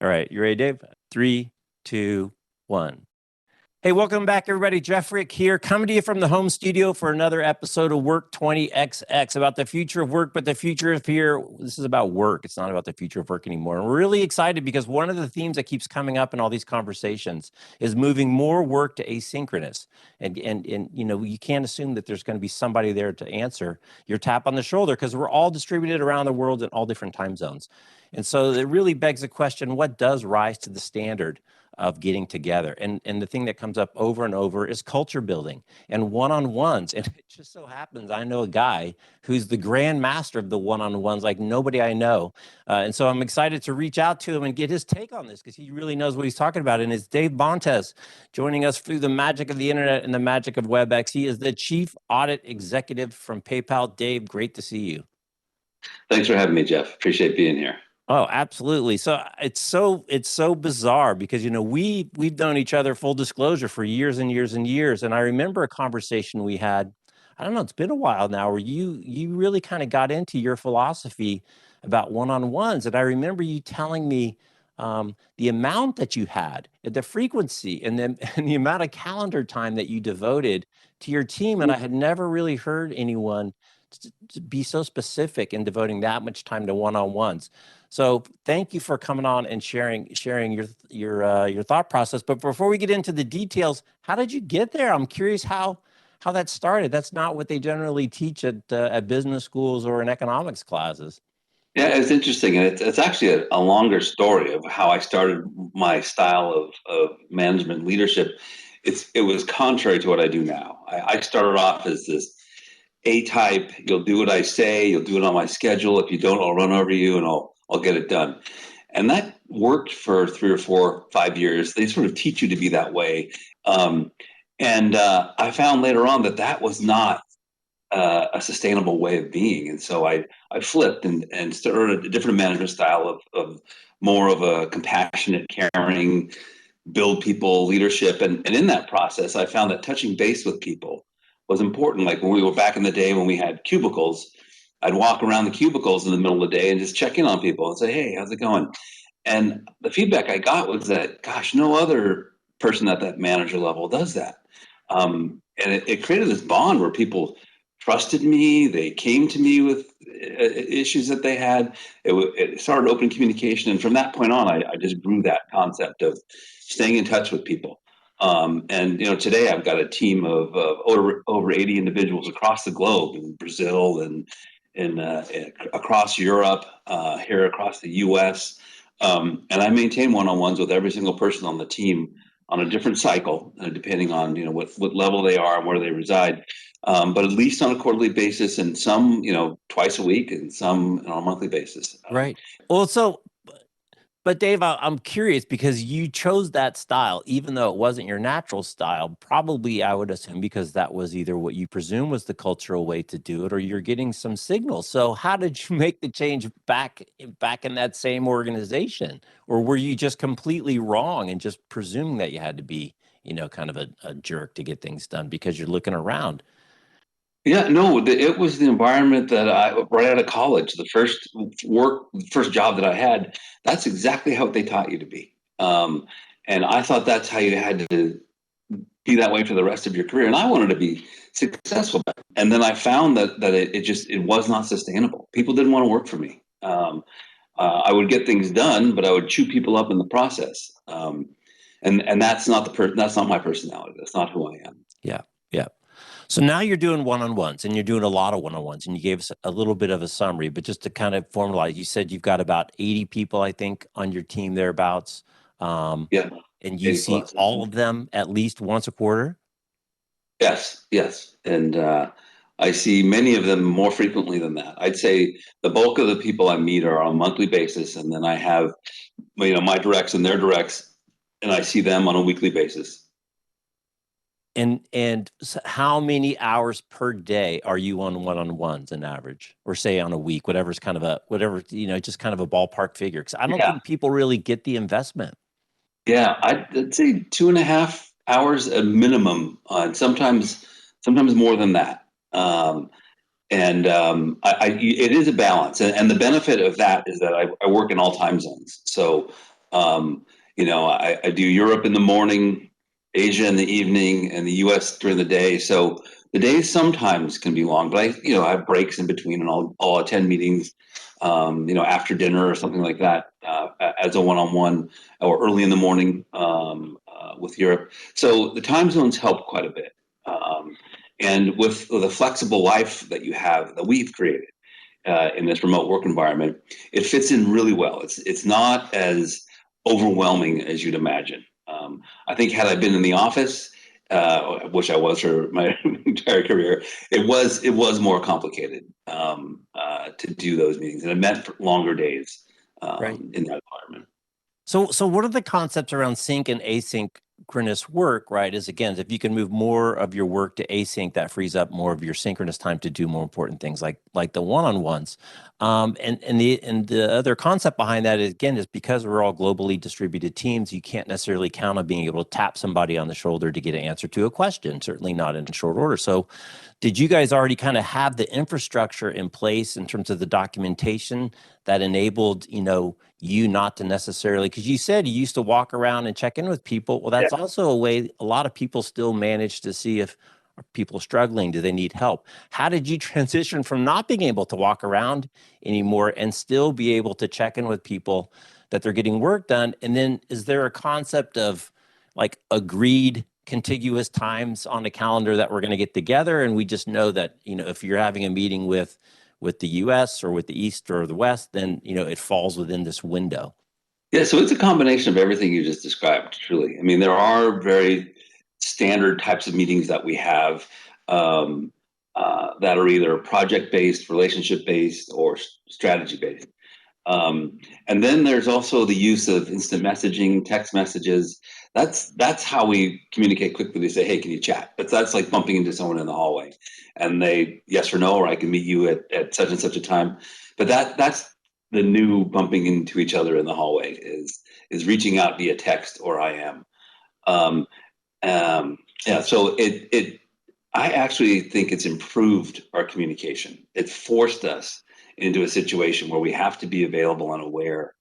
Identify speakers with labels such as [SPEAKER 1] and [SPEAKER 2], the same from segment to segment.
[SPEAKER 1] All right, you ready, Dave? Three, two, one. Hey, welcome back, everybody. Jeff Frick here, coming to you from the home studio for another episode of Work 20XX about the future of work, but the future of here. This is about work. It's not about the future of work anymore. And we're really excited because one of the themes that keeps coming up in all these conversations is moving more work to asynchronous. And you know, you can't assume that there's going to be somebody there to answer your tap on the shoulder because we're all distributed around the world in all different time zones. And so it really begs the question, what does rise to the standard of getting together? And the thing that comes up over and over is culture building and one-on-ones. And it just so happens I know a guy who's the grand master of the one-on-ones like nobody I know. And so I'm excited to reach out to him and get his take on this because he really knows what he's talking about. And it's Dave Montez joining us through the magic of the internet and the magic of WebEx. He is the Chief Audit Executive from PayPal. Dave, great to see you.
[SPEAKER 2] Thanks for having me, Jeff. Appreciate being here.
[SPEAKER 1] Oh, absolutely. So it's so bizarre because we've known each other, full disclosure, for years and years and years. And I remember a conversation we had, I don't know, it's been a while now, where you really kind of got into your philosophy about one-on-ones. And I remember you telling me the amount that you had, the frequency, and then and the amount of calendar time that you devoted to your team. And I had never really heard anyone to be so specific in devoting that much time to one-on-ones. So thank you for coming on and sharing your thought process. But before we get into the details, how did you get there? I'm curious how that started. That's not what they generally teach at business schools or in economics classes.
[SPEAKER 2] Yeah, it's interesting. And it's actually a longer story of how I started my style of management leadership. It was contrary to what I do now. I started off as this A type, you'll do what I say, you'll do it on my schedule. If you don't, I'll run over you and I'll get it done. And that worked for 3 or 4, 5 years. They sort of teach you to be that way. And I found later on that was not a sustainable way of being. And so I flipped and started a different management style of more of a compassionate, caring, build people leadership. And in that process, I found that touching base with people was important. Like when we were back in the day when we had cubicles, I'd walk around the cubicles in the middle of the day and just check in on people and say, hey, how's it going? And the feedback I got was that, gosh, no other person at that manager level does that. And it created this bond where people trusted me. They came to me with issues that they had. It started open communication. And from that point on, I just grew that concept of staying in touch with people. And today I've got a team of over 80 individuals across the globe, in Brazil and across Europe, here across the U.S. And I maintain one-on-ones with every single person on the team on a different cycle, depending on what level they are and where they reside. But at least on a quarterly basis, and some twice a week, and some on a monthly basis.
[SPEAKER 1] Right. Well, but Dave, I'm curious because you chose that style, even though it wasn't your natural style. Probably, I would assume, because that was either what you presume was the cultural way to do it, or you're getting some signals. So, how did you make the change back in that same organization, or were you just completely wrong and just presuming that you had to be, kind of a jerk to get things done because you're looking around?
[SPEAKER 2] Yeah, no, it was the environment that right out of college, first job that I had, that's exactly how they taught you to be. And I thought that's how you had to be that way for the rest of your career. And I wanted to be successful. And then I found that it was not sustainable. People didn't want to work for me. I would get things done, but I would chew people up in the process. And that's not that's not my personality. That's not who I am.
[SPEAKER 1] Yeah, yeah. So now you're doing one-on-ones, and you're doing a lot of one-on-ones, and you gave us a little bit of a summary, but just to kind of formalize, you said you've got about 80 people, I think, on your team thereabouts.
[SPEAKER 2] Yeah,
[SPEAKER 1] And you
[SPEAKER 2] 80
[SPEAKER 1] see
[SPEAKER 2] plus.
[SPEAKER 1] all of them at least once a quarter?
[SPEAKER 2] Yes, yes. And I see many of them more frequently than that. I'd say the bulk of the people I meet are on a monthly basis, and then I have, my directs and their directs, and I see them on a weekly basis.
[SPEAKER 1] And how many hours per day are you on one-on-ones on average, or say on a week, whatever's kind of just kind of a ballpark figure? Because I don't
[SPEAKER 2] Yeah,
[SPEAKER 1] think people really get the investment.
[SPEAKER 2] yeah. I'd say 2.5 hours a minimum, and sometimes more than that. And it is a balance, and the benefit of that is that I work in all time zones. So I do Europe in the morning, Asia in the evening, and the US during the day. So the days sometimes can be long, but I have breaks in between, and I'll attend meetings, after dinner or something like that, as a one-on-one, or early in the morning, with Europe. So the time zones help quite a bit. And with the flexible life that you have, that we've created, in this remote work environment, it fits in really well. It's not as overwhelming as you'd imagine. I think had I been in the office, which I was for my entire career, it was more complicated, to do those meetings, and it meant longer days,
[SPEAKER 1] Right.
[SPEAKER 2] in that environment.
[SPEAKER 1] So what are the concepts around sync and asynchronous work, right? Is again, if you can move more of your work to async, that frees up more of your synchronous time to do more important things like the one-on-ones. And the other concept behind that is, again, is because we're all globally distributed teams, you can't necessarily count on being able to tap somebody on the shoulder to get an answer to a question, certainly not in short order. So did you guys already kind of have the infrastructure in place in terms of the documentation that enabled, you not to necessarily, because you said you used to walk around and check in with people. Well, that's also a way a lot of people still manage to see if are people struggling, do they need help? How did you transition from not being able to walk around anymore and still be able to check in with people that they're getting work done? And then is there a concept of like agreed contiguous times on a calendar that we're going to get together, and we just know that, if you're having a meeting with the US or with the East or the West, then it falls within this window?
[SPEAKER 2] Yeah, so it's a combination of everything you just described, truly. I mean, there are very standard types of meetings that we have, that are either project-based, relationship-based, or strategy-based. And then there's also the use of instant messaging, text messages. That's how we communicate quickly. They say, "Hey, can you chat?" But that's like bumping into someone in the hallway, and they yes or no, or I can meet you at such and such a time. But that's the new bumping into each other in the hallway is reaching out via text or IM. Um, yeah, so it I actually think it's improved our communication. It's forced us into a situation where we have to be available and aware,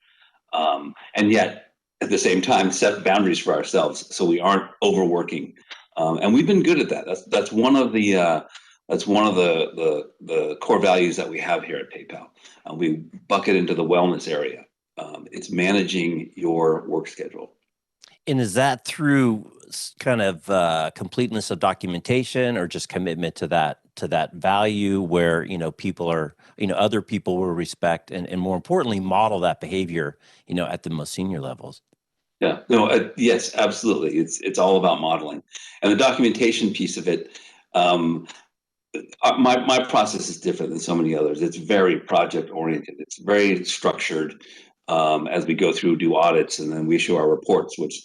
[SPEAKER 2] and yet at the same time set boundaries for ourselves so we aren't overworking. And we've been good at that. That's one of the core values that we have here at PayPal. We bucket into the wellness area. It's managing your work schedule.
[SPEAKER 1] And is that through kind of completeness of documentation, or just commitment to that value where, people are, other people will respect and more importantly, model that behavior, at the most senior levels?
[SPEAKER 2] Yeah, no, yes, absolutely. It's all about modeling, and the documentation piece of it. Um, my process is different than so many others. It's very project oriented. It's very structured. As we go through, do audits, and then we issue our reports, which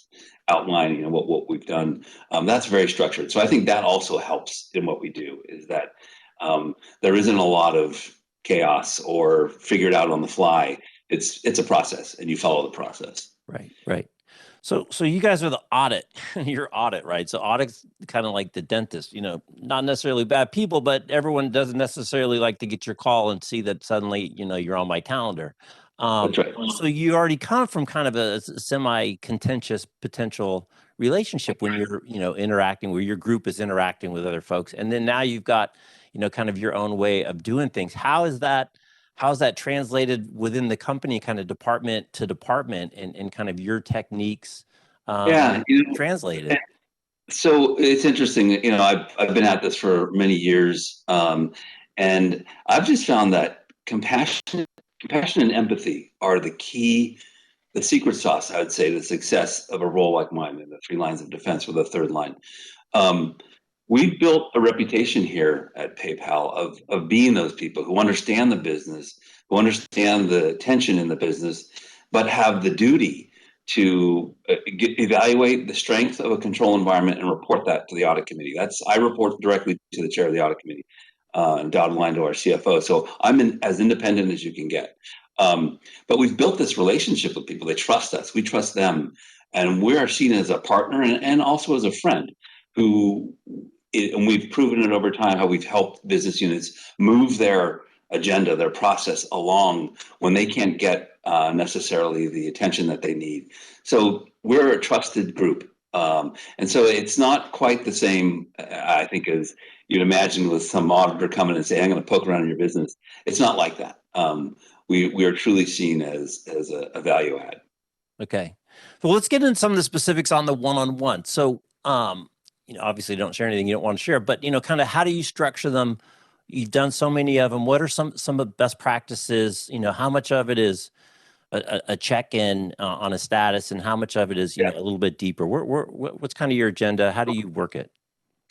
[SPEAKER 2] outline what we've done. That's very structured. So I think that also helps in what we do. Is that there isn't a lot of chaos or figured out on the fly. It's a process, and you follow the process.
[SPEAKER 1] Right, right. So you guys are the audit, you're audit, right? So audit's kind of like the dentist, not necessarily bad people, but everyone doesn't necessarily like to get your call and see that suddenly, you're on my calendar.
[SPEAKER 2] That's right.
[SPEAKER 1] So you already come from kind of a semi-contentious potential relationship when you're, interacting, where your group is interacting with other folks. And then now you've got, kind of your own way of doing things. How's that translated within the company, kind of department to department, and kind of your techniques
[SPEAKER 2] Yeah.
[SPEAKER 1] translated?
[SPEAKER 2] So it's interesting. I've been at this for many years, and I've just found that compassion and empathy are the secret sauce. I would say the success of a role like mine in the three lines of defense with a third line. Um, we've built a reputation here at PayPal of being those people who understand the business, who understand the tension in the business, but have the duty to evaluate the strength of a control environment and report that to the audit committee. I report directly to the chair of the audit committee, and dotted line to our CFO. So I'm as independent as you can get. But we've built this relationship with people. They trust us. We trust them. And we are seen as a partner and also as a friend and we've proven it over time how we've helped business units move their agenda, their process along when they can't get necessarily the attention that they need. So we're a trusted group. And so it's not quite the same, I think, as you'd imagine with some auditor coming and saying, I'm going to poke around in your business. It's not like that. We are truly seen as a value add.
[SPEAKER 1] Okay. So let's get into some of the specifics on the one-on-one. So, obviously don't share anything you don't want to share, but, kind of how do you structure them? You've done so many of them. What are some of the best practices? How much of it is a check-in on a status, and how much of it is, a little bit deeper? What's kind of your agenda? How do you work it?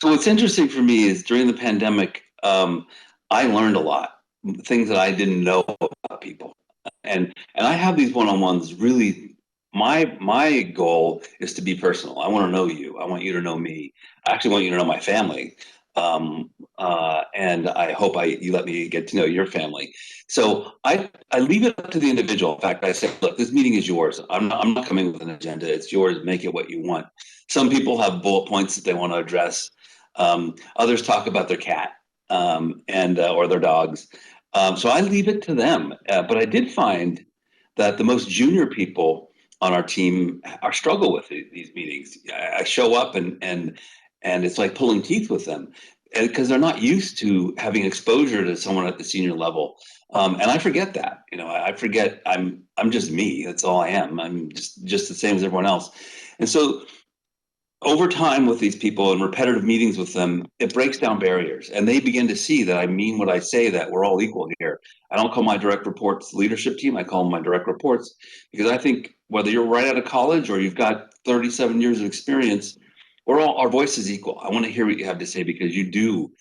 [SPEAKER 2] So what's interesting for me is during the pandemic, I learned a lot, things that I didn't know about people. And I have these one-on-ones. Really, my goal is to be personal. I want to know you. I want you to know me. I actually want you to know my family. And I hope you let me get to know your family. So I leave it up to the individual. In fact, I say, look, this meeting is yours. I'm not coming with an agenda. It's yours. Make it what you want. Some people have bullet points that they want to address. Others talk about their cat and or their dogs. So I leave it to them. But I did find that the most junior people on our team are struggle with these meetings. I show up and it's like pulling teeth with them because they're not used to having exposure to someone at the senior level. And I forget that. I forget I'm just me. That's all I am. I'm just the same as everyone else. And so over time with these people and repetitive meetings with them, it breaks down barriers and they begin to see that I mean what I say, that we're all equal here. I don't call my direct reports the leadership team. I call them my direct reports because I think whether you're right out of college or you've got 37 years of experience, our voice is equal. I want to hear what you have to say because you do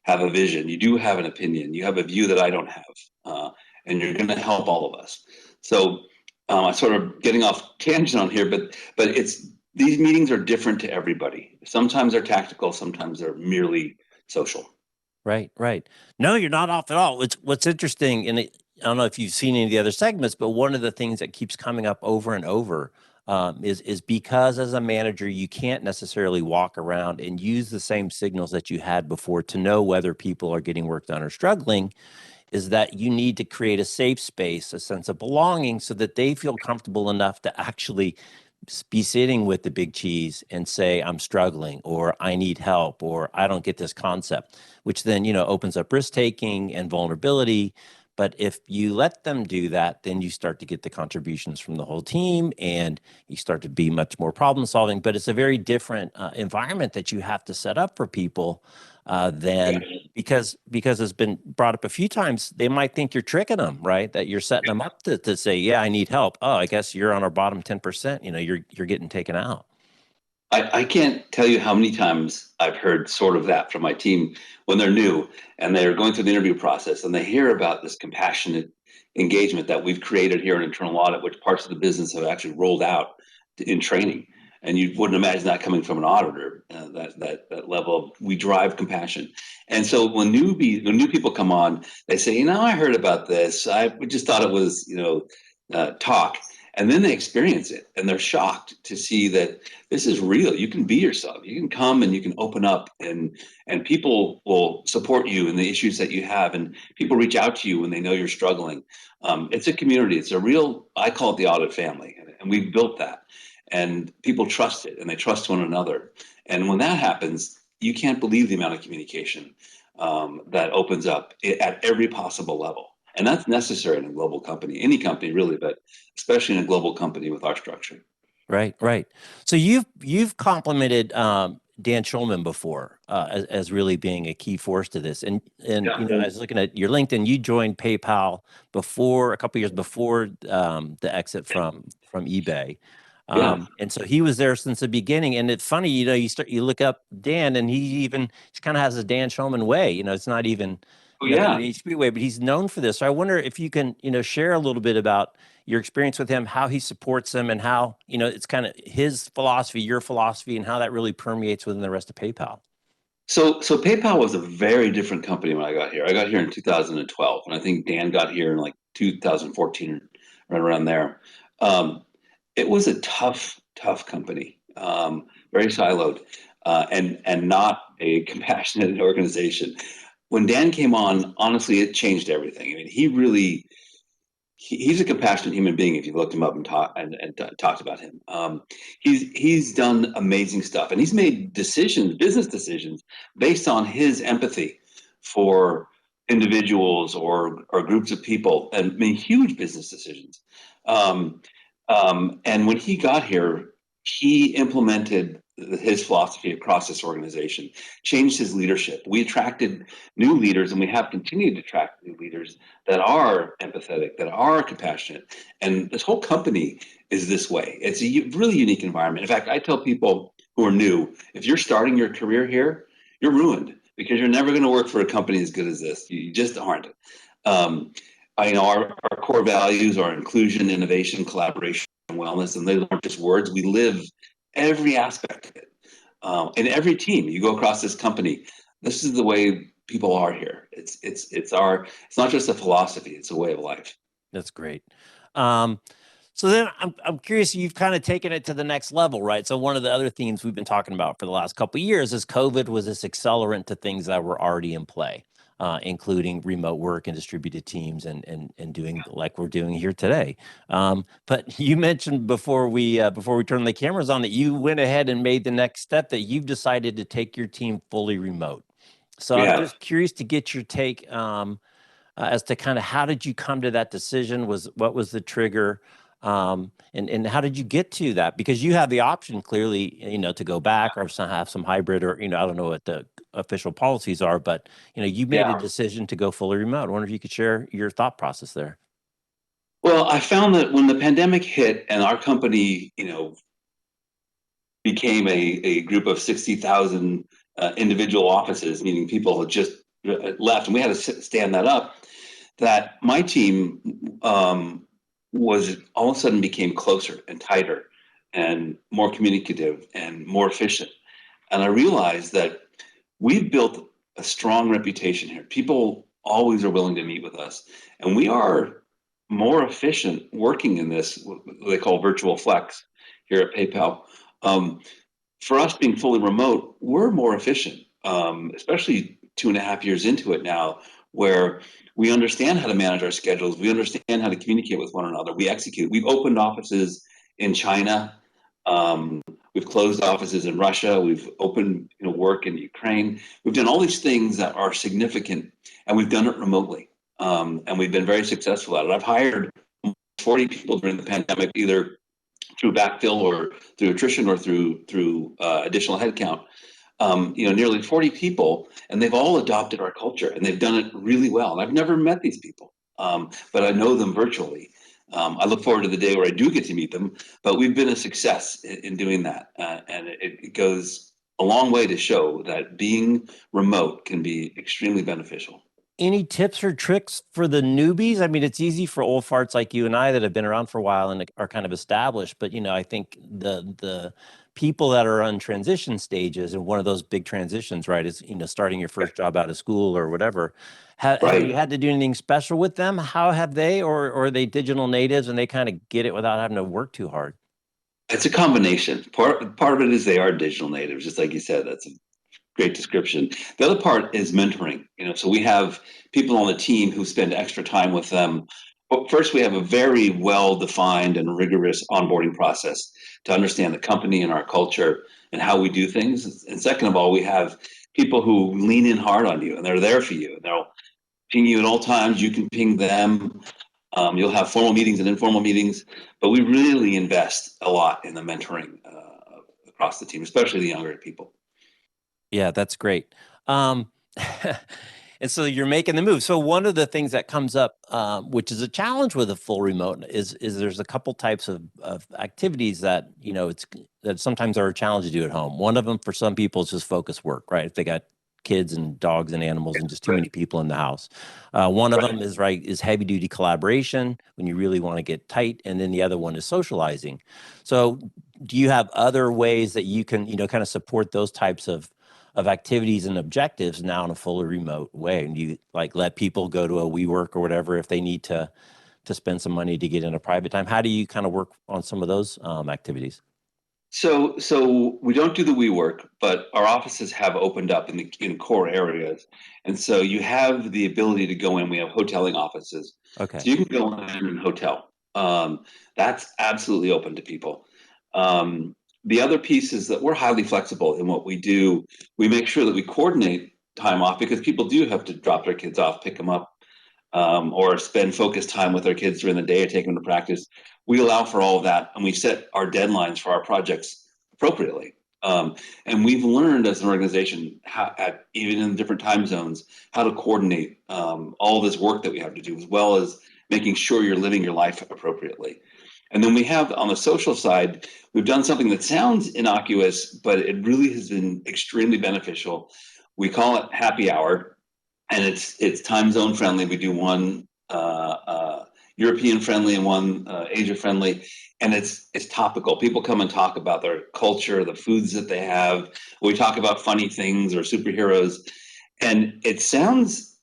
[SPEAKER 2] have a vision. You do have an opinion. You have a view that I don't have. And you're going to help all of us. So I'm sort of getting off tangent on here, but these meetings are different to everybody. Sometimes they're tactical, sometimes they're merely social.
[SPEAKER 1] Right, right. No, you're not off at all. What's interesting, and I don't know if you've seen any of the other segments, but one of the things that keeps coming up over and over is because as a manager, you can't necessarily walk around and use the same signals that you had before to know whether people are getting work done or struggling. Is that you need to create a safe space, a sense of belonging, so that they feel comfortable enough to actually be sitting with the big cheese and say, I'm struggling, or I need help, or I don't get this concept, which then, opens up risk taking and vulnerability. But if you let them do that, then you start to get the contributions from the whole team and you start to be much more problem solving. But it's a very different environment that you have to set up for people than because it's been brought up a few times, they might think you're tricking them, right? That you're setting them up to say, yeah, I need help. Oh, I guess you're on our bottom 10%. You're getting taken out.
[SPEAKER 2] I can't tell you how many times I've heard sort of that from my team when they're new and they're going through the interview process and they hear about this compassionate engagement that we've created here in internal audit, which parts of the business have actually rolled out in training. And you wouldn't imagine that coming from an auditor, that level of we drive compassion. And so when new people come on, they say, I heard about this. I just thought it was, talk. And then they experience it and they're shocked to see that this is real. You can be yourself. You can come and you can open up and people will support you in the issues that you have. And people reach out to you when they know you're struggling. It's a community. It's a real, I call it the audit family. And we've built that. And people trust it and they trust one another. And when that happens, you can't believe the amount of communication that opens up at every possible level. And that's necessary in a global company, any company really, but especially in a global company with our structure.
[SPEAKER 1] Right, right. So you've complimented Dan Shulman before as really being a key force to this. And
[SPEAKER 2] Yeah.
[SPEAKER 1] I was looking at your LinkedIn. You joined PayPal a couple years before the exit from eBay.
[SPEAKER 2] Yeah.
[SPEAKER 1] And so he was there since the beginning. And it's funny, you look up Dan, and he kind of has a Dan Shulman way. It's not even
[SPEAKER 2] Oh,
[SPEAKER 1] an
[SPEAKER 2] yeah.
[SPEAKER 1] HP way, but he's known for this. So I wonder if you can share a little bit about your experience with him, how he supports them, and how it's kind of his philosophy, your philosophy, and how that really permeates within the rest of PayPal.
[SPEAKER 2] So PayPal was a very different company when I got here. I got here in 2012, and I think Dan got here in like 2014, right around there. It was a tough company, very siloed, and not a compassionate organization. When Dan came on, honestly, it changed everything. I mean, he's a compassionate human being. If you looked him up and talked about him, he's done amazing stuff, and he's made decisions, business decisions, based on his empathy for individuals or groups of people, and made huge business decisions. Um, and when he got here, he implemented his philosophy across this organization, changed his leadership. We attracted new leaders, and we have continued to attract new leaders that are empathetic, that are compassionate. And this whole company is this way. It's a really unique environment. In fact, I tell people who are new, if you're starting your career here, you're ruined because you're never going to work for a company as good as this. You just aren't. I know our core values are inclusion, innovation, collaboration, and wellness, and they aren't just words. We live every aspect of it. In every team, you go across this company, this is the way people are here. It's not just a philosophy; it's a way of life.
[SPEAKER 1] That's great. So then I'm curious, you've kind of taken it to the next level, right? So one of the other themes we've been talking about for the last couple of years is COVID was this accelerant to things that were already in play, including remote work and distributed teams and doing like we're doing here today. But you mentioned before we turned the cameras on that you went ahead and made the next step, that you've decided to take your team fully remote. So I'm just curious to get your take as to kind of how did you come to that decision? What was the trigger? And how did you get to that? Because you have the option clearly, to go back or have some hybrid, or, I don't know what the official policies are, but, you made a decision to go fully remote. I wonder if you could share your thought process there.
[SPEAKER 2] Well, I found that when the pandemic hit and our company, became a group of 60,000 individual offices, meaning people had just left, and we had to stand that up, that my team was all of a sudden became closer and tighter and more communicative and more efficient. And I realized that we've built a strong reputation here. People always are willing to meet with us, and we are more efficient working in this, what they call virtual flex here at PayPal. For us being fully remote, we're more efficient, especially 2.5 years into it now, where we understand how to manage our schedules. We understand how to communicate with one another. We execute. We've opened offices in China. We've closed offices in Russia. We've opened work in Ukraine. We've done all these things that are significant, and we've done it remotely. And we've been very successful at it. I've hired 40 people during the pandemic, either through backfill or through attrition or through additional headcount. Nearly 40 people, and they've all adopted our culture, and they've done it really well. And I've never met these people, but I know them virtually. I look forward to the day where I do get to meet them, but we've been a success in doing that. And it goes a long way to show that being remote can be extremely beneficial.
[SPEAKER 1] Any tips or tricks for the newbies? I mean, it's easy for old farts like you and I that have been around for a while and are kind of established, but I think the people that are on transition stages, and one of those big transitions, right, is starting your first job out of school or whatever. Have you had to do anything special with them? How have they, or are they digital natives and they kind of get it without having to work too hard?
[SPEAKER 2] It's a combination. Part of it is they are digital natives, just like you said. That's a great description. The other part is mentoring. So we have people on the team who spend extra time with them. But first, we have a very well-defined and rigorous onboarding process to understand the company and our culture and how we do things. And second of all, we have people who lean in hard on you, and they're there for you. They'll ping you at all times. You can ping them. You'll have formal meetings and informal meetings, but we really invest a lot in the mentoring across the team, especially the younger people.
[SPEAKER 1] Yeah, that's great. And so you're making the move. So one of the things that comes up, which is a challenge with a full remote, is there's a couple types of activities that that sometimes are a challenge to do at home. One of them for some people is just focus work, right? If they got kids and dogs and animals and just too many people in the house. One of them is heavy duty collaboration when you really want to get tight, and then the other one is socializing. So do you have other ways that you can kind of support those types of activities and objectives now in a fully remote way? And you let people go to a WeWork or whatever if they need to spend some money to get in a private time? How do you kind of work on some of those activities?
[SPEAKER 2] So we don't do the WeWork, but our offices have opened up in core areas, and so you have the ability to go in. We have hoteling offices,
[SPEAKER 1] Okay.
[SPEAKER 2] so you can go in and hotel. That's absolutely open to people. Um, the other piece is that we're highly flexible in what we do. We make sure that we coordinate time off because people do have to drop their kids off, pick them up, or spend focused time with our kids during the day or take them to practice. We allow for all of that, and we set our deadlines for our projects appropriately. And we've learned as an organization, even in different time zones, how to coordinate all this work that we have to do, as well as making sure you're living your life appropriately. And then we have on the social side, we've done something that sounds innocuous, but it really has been extremely beneficial. We call it happy hour, and it's time zone friendly. We do one European friendly and one Asia friendly, and it's topical. People come and talk about their culture, the foods that they have. We talk about funny things or superheroes, and it sounds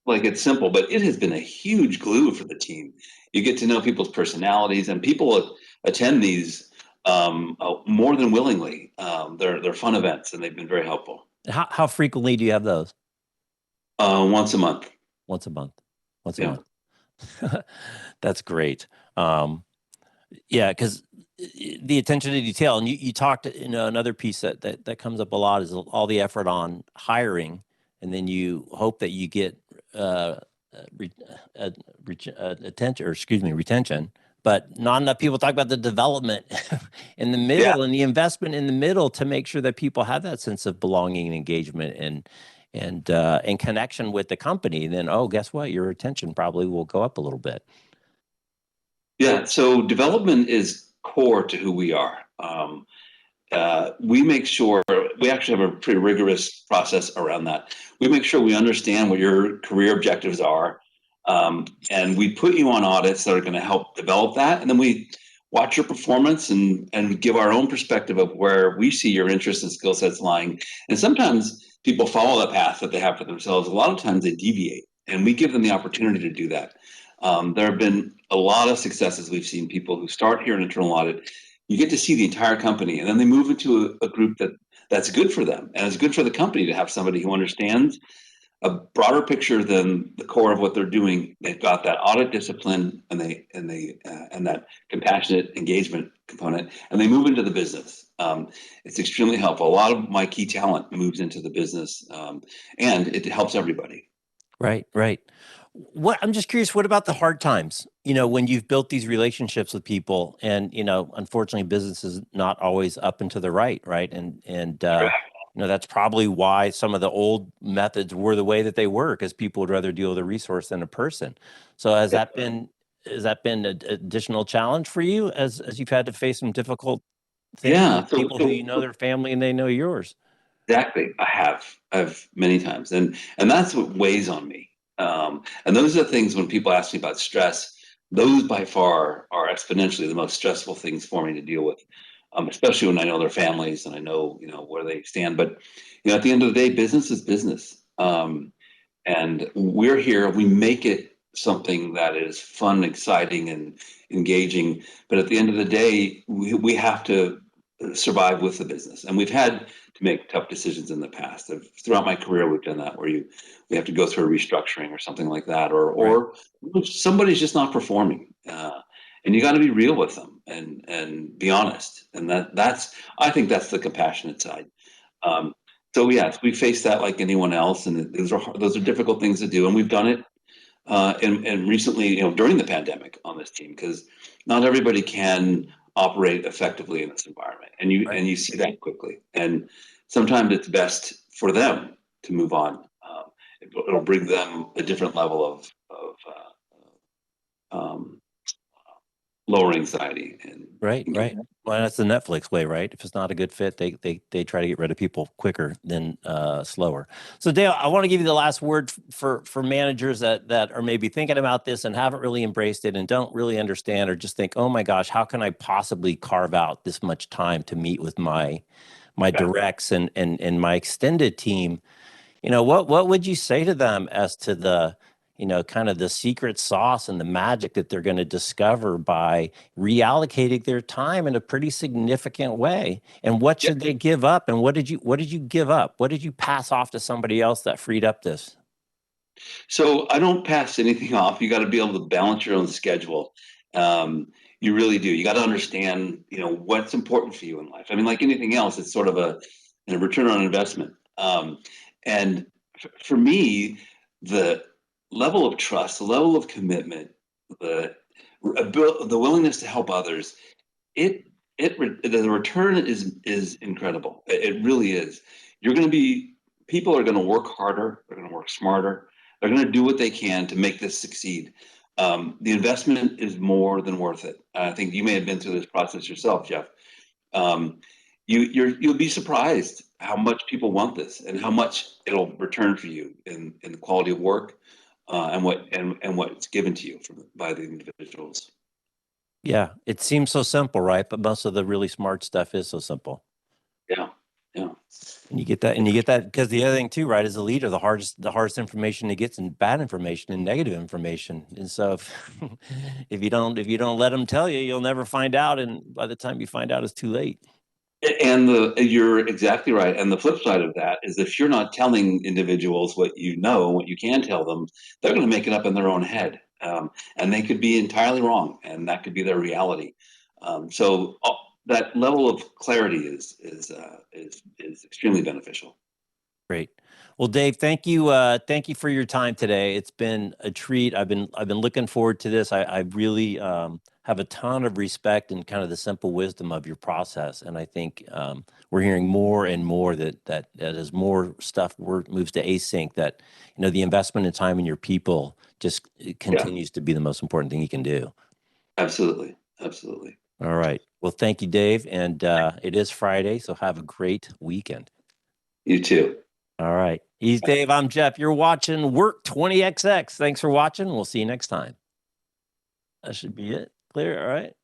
[SPEAKER 2] like it's simple, but it has been a huge glue for the team. You get to know people's personalities, and people attend these more than willingly. They're fun events, and they've been very helpful.
[SPEAKER 1] How frequently do you have those?
[SPEAKER 2] Once a month.
[SPEAKER 1] Once a month. Once a
[SPEAKER 2] Yeah.
[SPEAKER 1] month. That's great. Yeah, because the attention to detail, and you talked, another piece that comes up a lot is all the effort on hiring, and then you hope that you get attention, or excuse me, retention, but not enough people talk about the development in the
[SPEAKER 2] Yeah.
[SPEAKER 1] middle and the investment in the middle to make sure that people have that sense of belonging and engagement and connection with the company. And then, oh, guess what? Your retention probably will go up a little bit.
[SPEAKER 2] Yeah, so development is core to who we are. We make sure we actually have a pretty rigorous process around that. We make sure we understand what your career objectives are, and we put you on audits that are going to help develop that. And then we watch your performance and give our own perspective of where we see your interests and skill sets lying. And sometimes people follow the path that they have for themselves. A lot of times they deviate, and we give them the opportunity to do that. There have been a lot of successes. We've seen people who start here in internal audit. You get to see the entire company, and then they move into a group that's good for them, and it's good for the company to have somebody who understands a broader picture than the core of what they're doing. They've got that audit discipline, and that compassionate engagement component, and they move into the business. It's extremely helpful. A lot of my key talent moves into the business, and it helps everybody.
[SPEAKER 1] Right, right. What I'm just curious, what about the hard times? When you've built these relationships with people, and unfortunately, business is not always up and to the right, right? And that's probably why some of the old methods were the way that they were, because people would rather deal with a resource than a person. So has that been an additional challenge for you as you've had to face some difficult things
[SPEAKER 2] Yeah.
[SPEAKER 1] with people who their family and they know yours?
[SPEAKER 2] Exactly. I've many times, and that's what weighs on me. And those are the things when people ask me about stress. Those by far are exponentially the most stressful things for me to deal with, especially when I know their families and I know where they stand. But at the end of the day, business is business, and we're here. We make it something that is fun, exciting, and engaging. But at the end of the day, we have to survive with the business, and we've had to make tough decisions in the past. Throughout my career, we've done that where we have to go through a restructuring or something like that, or somebody's just not performing, and you got to be real with them and be honest. And I think that's the compassionate side. So yes, we face that like anyone else, and those are difficult things to do, and we've done it. And recently, during the pandemic on this team, because not everybody can operate effectively in this environment, and you see that quickly. And sometimes it's best for them to move on. It'll bring them a different level of um, lower anxiety.
[SPEAKER 1] Right, right. Well, that's the Netflix way, right? If it's not a good fit, they try to get rid of people quicker than slower. So, Dale, I want to give you the last word for managers that are maybe thinking about this and haven't really embraced it and don't really understand, or just think, oh my gosh, how can I possibly carve out this much time to meet with my directs and my extended team? What would you say to them as to the kind of the secret sauce and the magic that they're going to discover by reallocating their time in a pretty significant way. And what should they give up? And what did you give up? What did you pass off to somebody else that freed up this?
[SPEAKER 2] So I don't pass anything off. You got to be able to balance your own schedule. You really do. You got to understand, what's important for you in life. I mean, like anything else, it's sort of a return on investment. And for me, the level of trust, the level of commitment, the willingness to help others, the return is incredible. It really is. People are going to work harder. They're going to work smarter. They're going to do what they can to make this succeed. The investment is more than worth it. I think you may have been through this process yourself, Jeff. You'll be surprised how much people want this and how much it'll return for you in the quality of work and what's given to you by the individuals.
[SPEAKER 1] Yeah, it seems so simple, right? But most of the really smart stuff is so simple.
[SPEAKER 2] Yeah.
[SPEAKER 1] And you get that because the other thing too, right, as a leader, the hardest information to get is bad information and negative information. And so if you don't let them tell you, you'll never find out. And by the time you find out, it's too late.
[SPEAKER 2] And you're exactly right. And the flip side of that is if you're not telling individuals what you know, what you can tell them, they're going to make it up in their own head. And they could be entirely wrong, and that could be their reality. So that level of clarity is extremely beneficial.
[SPEAKER 1] Great. Well, Dave, thank you. Thank you for your time today. It's been a treat. I've been looking forward to this. I really have a ton of respect and kind of the simple wisdom of your process. And I think we're hearing more and more that as more stuff moves to async, that the investment in time in your people just continues to be the most important thing you can do.
[SPEAKER 2] Absolutely.
[SPEAKER 1] All right. Well, thank you, Dave. And it is Friday, so have a great weekend.
[SPEAKER 2] You too.
[SPEAKER 1] All right. He's Dave. I'm Jeff. You're watching Work 20XX. Thanks for watching. We'll see you next time. That should be it. Clear. All right.